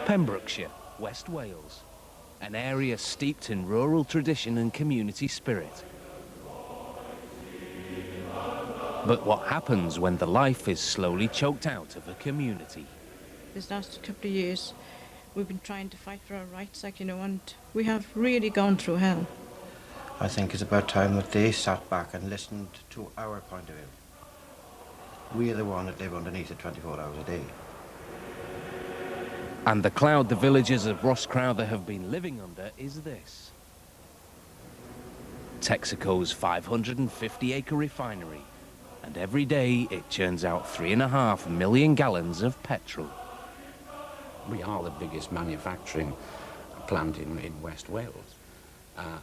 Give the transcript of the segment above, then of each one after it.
Pembrokeshire, West Wales, an area steeped in rural tradition and community spirit. But what happens when the life is slowly choked out of a community? This last couple of years, we've been trying to fight for our rights, and we have really gone through hell. I think it's about time that they sat back and listened to our point of view. We are the one that live underneath it 24 hours a day. And the cloud the villagers of Rosscrowther have been living under is this. Texaco's 550-acre refinery, and every day it churns out 3.5 million gallons of petrol. We are the biggest manufacturing plant in West Wales.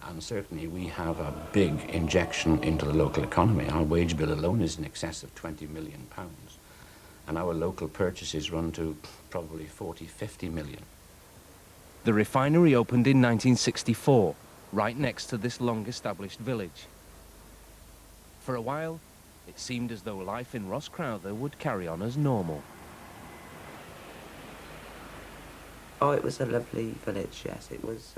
And certainly we have a big injection into the local economy. Our wage bill alone is in excess of £20 million. And our local purchases run to probably 40, 50 million. The refinery opened in 1964, right next to this long-established village. For a while, it seemed as though life in Rosscrowther would carry on as normal. Oh, it was a lovely village, yes. It was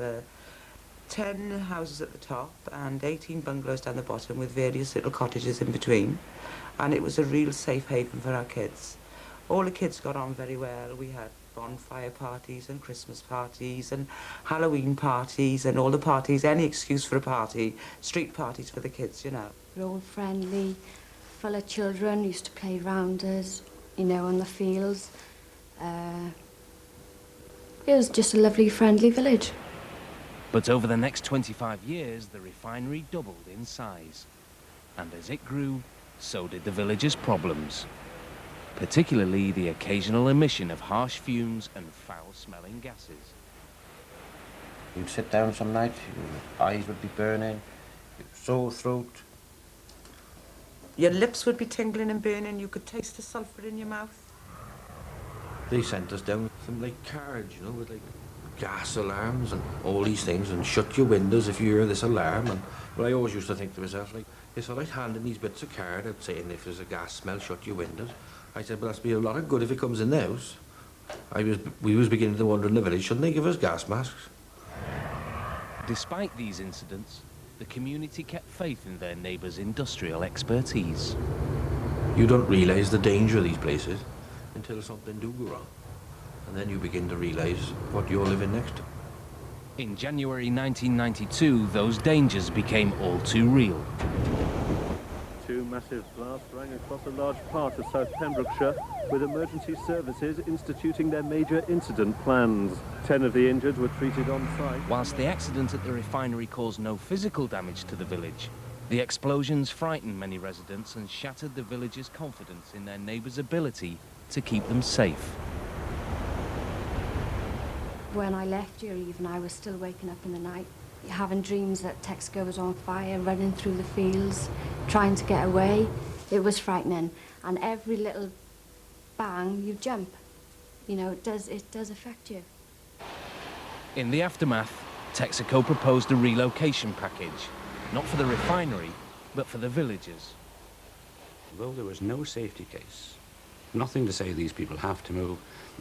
10 houses at the top and 18 bungalows down the bottom with various little cottages in between. And it was a real safe haven for our kids. All the kids got on very well. We had bonfire parties and Christmas parties and Halloween parties and all the parties, any excuse for a party, street parties for the kids, you know. We're all friendly, full of children, used to play round us, you know, on the fields. It was just a lovely, friendly village. But over the next 25 years, the refinery doubled in size. And as it grew, so did the village's problems. Particularly the occasional emission of harsh fumes and foul-smelling gases. You'd sit down some night, your eyes would be burning, your sore throat. Your lips would be tingling and burning. You could taste the sulphur in your mouth. They sent us down some like cards, you know, with like gas alarms and all these things, and shut your windows if you hear this alarm. And well, I always used to think to myself, like, it's all right handing these bits of card out saying if there's a gas smell, shut your windows. I said, well, that's be a lot of good if it comes in the house. We was beginning to wonder in the village, shouldn't they give us gas masks? Despite these incidents, the community kept faith in their neighbours' industrial expertise. You don't realise the danger of these places until something do go wrong. And then you begin to realise what you're living next to. In January 1992, those dangers became all too real. Two massive blasts rang across a large part of South Pembrokeshire, with emergency services instituting their major incident plans. 10 of the injured were treated on site. Whilst the accident at the refinery caused no physical damage to the village, the explosions frightened many residents and shattered the villagers' confidence in their neighbours' ability to keep them safe. When I left here even, I was still waking up in the night, having dreams that Texaco was on fire, running through the fields, trying to get away. It was frightening. And every little bang, you jump. You know, it does affect you. In the aftermath, Texaco proposed a relocation package, not for the refinery, but for the villagers. Although there was no safety case, nothing to say these people have to move,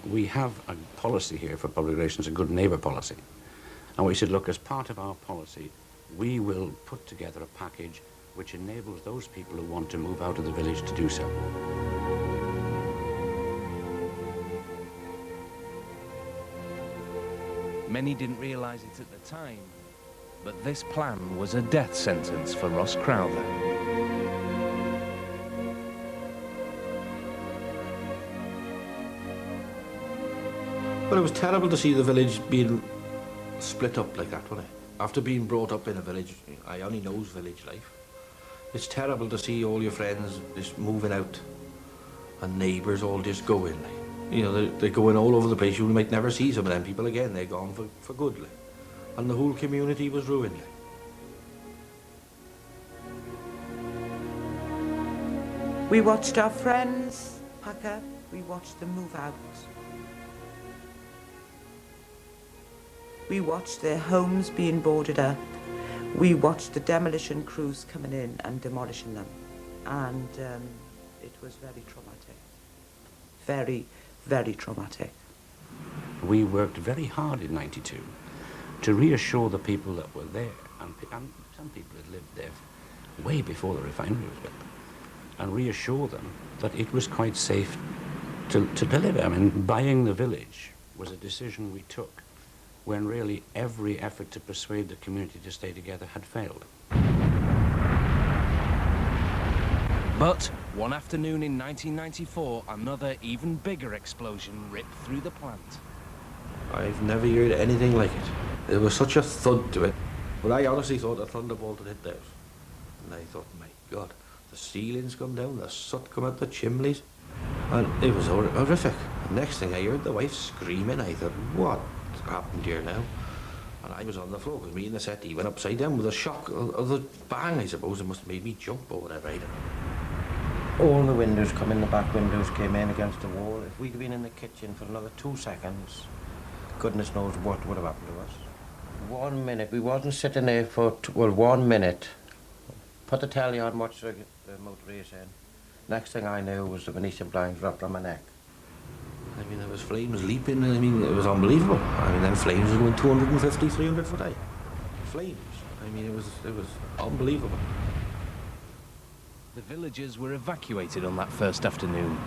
we have a policy here for public relations, a good neighbour policy. And we said, look, as part of our policy, we will put together a package which enables those people who want to move out of the village to do so. Many didn't realise it at the time, but this plan was a death sentence for Rosscrowther. But it was terrible to see the village being split up like that, wasn't it? After being brought up in a village, I only knows village life. It's terrible to see all your friends just moving out and neighbours all just going. Like. You know, they're going all over the place. You might never see some of them people again. They're gone for good. Like. And the whole community was ruined. Like. We watched our friends pack up. We watched them move out. We watched their homes being boarded up. We watched the demolition crews coming in and demolishing them. And it was very traumatic. Very, very traumatic. we worked very hard in '92 to reassure the people that were there, and some people had lived there way before the refinery was built, and reassure them that it was quite safe to live. I mean, buying the village was a decision we took when really every effort to persuade the community to stay together had failed. But one afternoon in 1994, another even bigger explosion ripped through the plant. I've never heard anything like it. There was such a thud to it. But I honestly thought a thunderbolt had hit the house. And I thought, my God, the ceilings come down, the soot come out the chimneys. And it was horrific. Next thing I heard the wife screaming. I thought, what happened here now? And I was on the floor because me and the settee went upside down with a shock of the bang, I suppose. It must have made me jump or whatever. I don't know. All the windows come in, the back windows came in against the wall. If we'd been in the kitchen for another 2 seconds, goodness knows what would have happened to us. 1 minute, we wasn't sitting there for, 1 minute. Put the telly on, watch the motor race in. Next thing I knew was the Venetian blinds wrapped around my neck. I mean, there was flames leaping. I mean, it was unbelievable. I mean, them flames were going 250, 300 foot high. Flames. I mean, it was unbelievable. The villagers were evacuated on that first afternoon,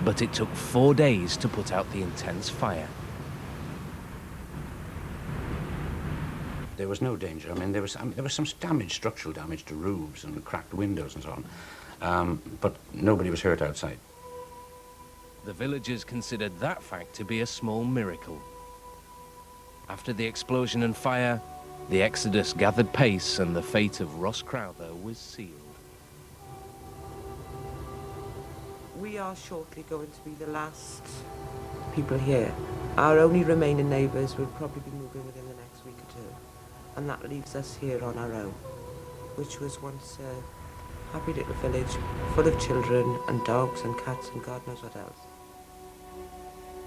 but it took 4 days to put out the intense fire. There was no danger. I mean, there was some damage, structural damage to roofs and cracked windows and so on, but nobody was hurt outside. The villagers considered that fact to be a small miracle. After the explosion and fire, the exodus gathered pace and the fate of Ross Crowther was sealed. We are shortly going to be the last people here. Our only remaining neighbours will probably be moving within the next week or two. And that leaves us here on our own, which was once a happy little village full of children and dogs and cats and God knows what else.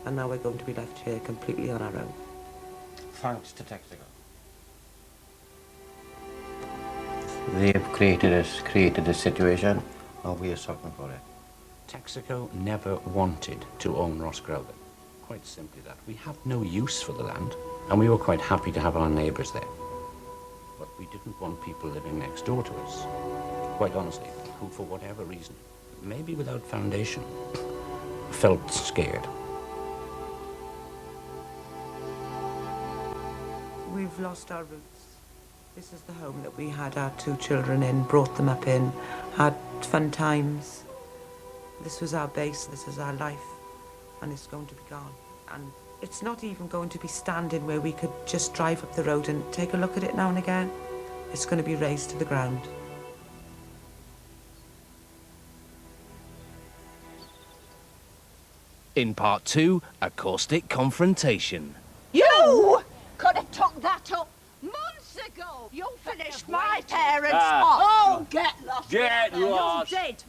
And now we're going to be left here completely on our own. Thanks to Texaco. They've created a situation, and we are suffering for it. Texaco never wanted to own Ross Crowther. Quite simply that. We have no use for the land, and we were quite happy to have our neighbours there. But we didn't want people living next door to us, quite honestly, who for whatever reason, maybe without foundation, felt scared. We've lost our roots. This is the home that we had our 2 children in, brought them up in, had fun times. This was our base, this is our life, and it's going to be gone. And it's not even going to be standing where we could just drive up the road and take a look at it now and again. It's going to be razed to the ground. In part 2, a caustic confrontation. You could have took that up months ago. You finished my parents off. Oh, get lost. Get lost. You did.